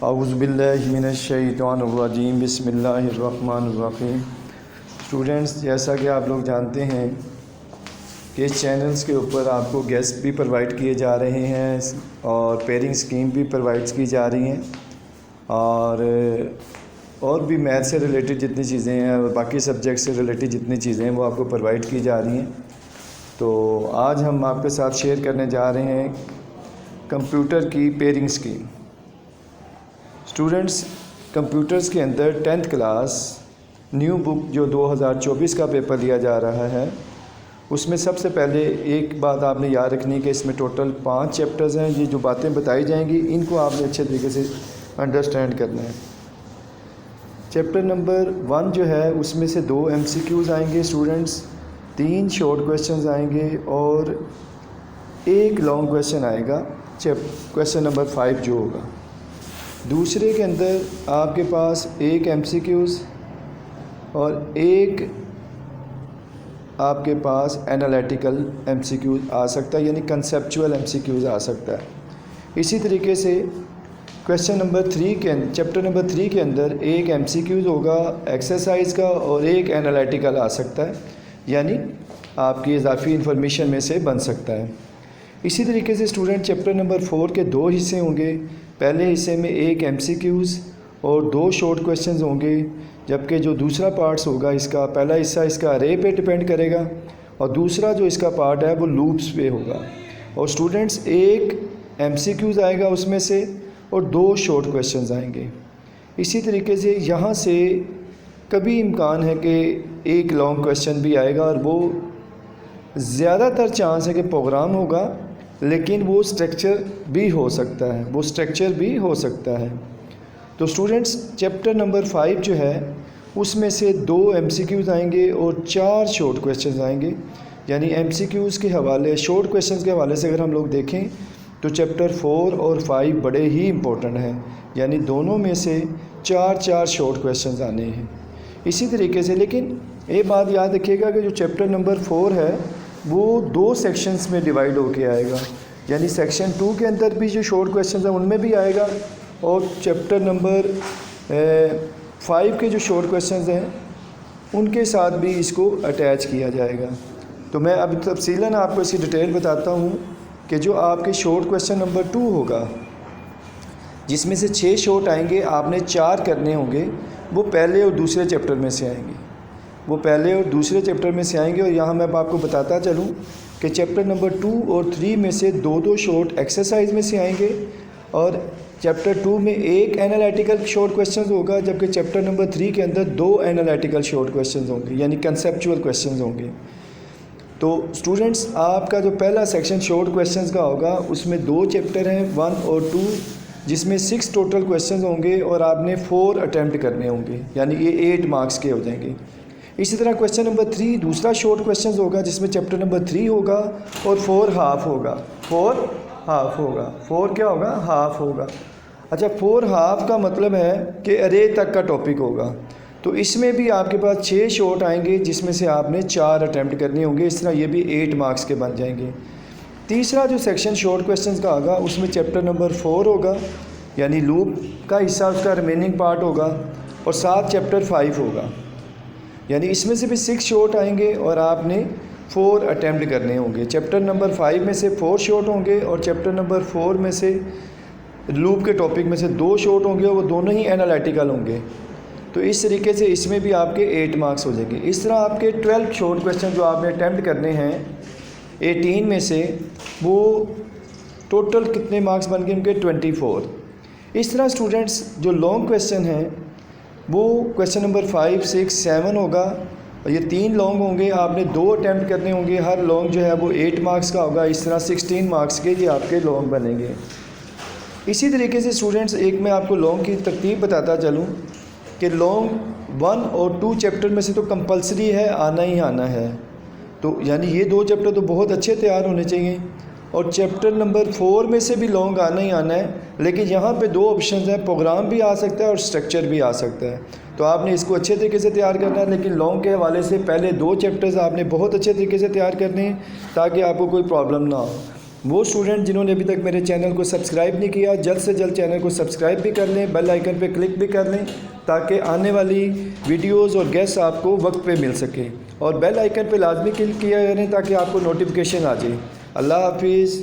اعوذ باللہ من الشیطان الرجیم بسم اللہ الرحمن الرحیم۔ اسٹوڈنٹس، جیسا کہ آپ لوگ جانتے ہیں کہ اس چینلز کے اوپر آپ کو گیسٹ بھی پرووائڈ کیے جا رہے ہیں اور پیئرنگ اسکیم بھی پرووائڈ کی جا رہی ہیں اور بھی میتھ سے ریلیٹڈ جتنی چیزیں ہیں اور باقی سبجیکٹ سے ریلیٹڈ جتنی چیزیں ہیں وہ آپ کو پرووائڈ کی جا رہی ہیں۔ تو آج ہم آپ کے ساتھ شیئر کرنے جا رہے ہیں کمپیوٹر کی پیئرنگ اسکیم۔ اسٹوڈنٹس، کمپیوٹرز کے اندر 10th کلاس نیو بک جو 2024 کا پیپر لیا جا رہا ہے، اس میں سب سے پہلے ایک بات آپ نے یاد رکھنی کہ اس میں ٹوٹل 5 چیپٹرز ہیں۔ یہ جو باتیں بتائی جائیں گی ان کو آپ نے اچھے طریقے سے انڈرسٹینڈ کرنا ہے۔ چیپٹر نمبر 1 جو ہے اس میں سے 2 MCQs آئیں گے اسٹوڈنٹس، 3 شارٹ کویشچنز آئیں گے اور ایک لانگ کویشچن آئے گا، کویشچن نمبر 5 جو ہوگا۔ دوسرے کے اندر آپ کے پاس ایک MCQs اور ایک آپ کے پاس انالیٹیکل MCQs آ سکتا ہے، یعنی کنسیپچول MCQs آ سکتا ہے۔ اسی طریقے سے کویشچن نمبر 3 کے چیپٹر نمبر 3 کے اندر ایک MCQs ہوگا ایکسرسائز کا اور ایک انالیٹیکل آ سکتا ہے، یعنی آپ کی اضافی انفارمیشن میں سے بن سکتا ہے۔ اسی طریقے سے اسٹوڈنٹ چیپٹر نمبر 4 کے 2 حصے ہوں گے۔ پہلے حصے میں ایک MCQs اور 2 شارٹ کویشچنز ہوں گے، جبکہ جو دوسرا پارٹس ہوگا اس کا پہلا حصہ اس کا ارے پہ ڈپینڈ کرے گا اور دوسرا جو اس کا پارٹ ہے وہ لوپس پہ ہوگا۔ اور اسٹوڈنٹس ایک MCQs آئے گا اس میں سے اور 2 شارٹ کویشچنز آئیں گے۔ اسی طریقے سے یہاں سے کبھی امکان ہے کہ ایک لانگ کویشچن بھی آئے گا اور وہ زیادہ تر چانس ہے کہ پروگرام ہوگا، لیکن وہ اسٹرکچر بھی ہو سکتا ہے تو اسٹوڈنٹس چیپٹر نمبر 5 جو ہے اس میں سے 2 MCQs آئیں گے اور 4 شارٹ کویشچنز آئیں گے، یعنی MCQs کے حوالے شارٹ کویشچنز کے حوالے سے اگر ہم لوگ دیکھیں تو چیپٹر 4 اور 5 بڑے ہی امپورٹنٹ ہیں، یعنی دونوں میں سے 4 شارٹ کویشچنز آنے ہیں۔ اسی طریقے سے لیکن ایک بات یاد رکھیے گا کہ جو چیپٹر نمبر 4 ہے وہ 2 سیکشنز میں ڈیوائیڈ ہو کے آئے گا، یعنی سیکشن 2 کے اندر بھی جو شارٹ کویشچنز ہیں ان میں بھی آئے گا اور چیپٹر نمبر 5 کے جو شارٹ کویشچنز ہیں ان کے ساتھ بھی اس کو اٹیچ کیا جائے گا۔ تو میں اب تفصیلاً آپ کو اس کی ڈیٹیل بتاتا ہوں کہ جو آپ کے شارٹ کویشچن نمبر 2 ہوگا جس میں سے 6 شارٹ آئیں گے، آپ نے 4 کرنے ہوں گے، وہ پہلے اور دوسرے چیپٹر میں سے آئیں گے اور یہاں میں آپ کو بتاتا چلوں کہ چیپٹر نمبر 2 اور 3 میں سے 2 شارٹ ایکسرسائز میں سے آئیں گے اور چیپٹر 2 میں ایک انالیٹیکل شارٹ کویشچنز ہوگا، جبکہ چیپٹر نمبر 3 کے اندر 2 انالیٹیکل شارٹ کویشچنز ہوں گے، یعنی کنسیپچول کویشچنز ہوں گے۔ تو اسٹوڈنٹس آپ کا جو پہلا سیکشن شارٹ کویشچنز کا ہوگا اس میں 2 چیپٹر ہیں 1 اور 2، جس میں 6 ٹوٹل کویشچنز ہوں گے اور آپ نے 4 اٹیمپٹ کرنے ہوں گے، یعنی یہ 8 مارکس کے ہو جائیں گے۔ اسی طرح کویشچن نمبر 3 دوسرا شارٹ کویشچنز ہوگا جس میں چیپٹر نمبر 3 ہوگا اور 4 ہاف ہوگا۔ 4 کیا ہوگا؟ ہاف ہوگا۔ اچھا، 4 ہاف کا مطلب ہے کہ ارے تک کا ٹاپک ہوگا، تو اس میں بھی آپ کے پاس 6 شارٹ آئیں گے جس میں سے آپ نے 4 اٹیمپٹ کرنے ہوں گے، اس طرح یہ بھی 8 مارکس کے بن جائیں گے۔ تیسرا جو سیکشن شارٹ کویشچنز کا ہوگا اس میں چیپٹر نمبر 4 ہوگا، یعنی لوپ کا حصہ اس کا ریمیننگ پارٹ ہوگا اور ساتھ چیپٹر 5 ہوگا، یعنی اس میں سے بھی 6 شارٹ آئیں گے اور آپ نے 4 اٹیمپٹ کرنے ہوں گے۔ چیپٹر نمبر 5 میں سے 4 شارٹ ہوں گے اور چیپٹر نمبر 4 میں سے لوپ کے ٹاپک میں سے 2 شارٹ ہوں گے اور وہ دونوں ہی انالیٹیکل ہوں گے، تو اس طریقے سے اس میں بھی آپ کے 8 مارکس ہو جائیں گے۔ اس طرح آپ کے 12 شارٹ کویشچن جو آپ نے اٹیمپٹ کرنے ہیں 18 میں سے، وہ ٹوٹل کتنے مارکس بن گئے ان کے؟ 24۔ اس طرح اسٹوڈنٹس جو لانگ کویشچن ہیں وہ کویشچن نمبر 5 6 7 ہوگا اور یہ 3 لانگ ہوں گے، آپ نے 2 اٹیمپٹ کرنے ہوں گے، ہر لانگ جو ہے وہ 8 مارکس کا ہوگا، اس طرح 16 مارکس کے یہ آپ کے لانگ بنیں گے۔ اسی طریقے سے اسٹوڈنٹس ایک میں آپ کو لانگ کی ترتیب بتاتا چلوں کہ لانگ 1 اور 2 چیپٹر میں سے تو کمپلسری ہے، آنا ہی آنا ہے، تو یعنی یہ 2 چیپٹر تو بہت اچھے تیار ہونے چاہیے اور چیپٹر نمبر 4 میں سے بھی لانگ آنا ہی آنا ہے، لیکن یہاں پہ 2 آپشنز ہیں، پروگرام بھی آ سکتا ہے اور اسٹرکچر بھی آ سکتا ہے، تو آپ نے اس کو اچھے طریقے سے تیار کرنا ہے، لیکن لانگ کے حوالے سے پہلے 2 چیپٹرز آپ نے بہت اچھے طریقے سے تیار کرنے ہیں تاکہ آپ کو کوئی پرابلم نہ ہو۔ وہ اسٹوڈنٹ جنہوں نے ابھی تک میرے چینل کو سبسکرائب نہیں کیا، جلد سے جلد چینل کو سبسکرائب بھی کر لیں، بیل آئیکن پہ کلک بھی کر لیں تاکہ آنے والی ویڈیوز اور گیسٹ آپ کو وقت پہ مل سکے، اور بیل آئیکن پہ لازمی کلک کیا کریں تاکہ آپ کو نوٹیفیکیشن آ جائے۔ اللہ حافظ۔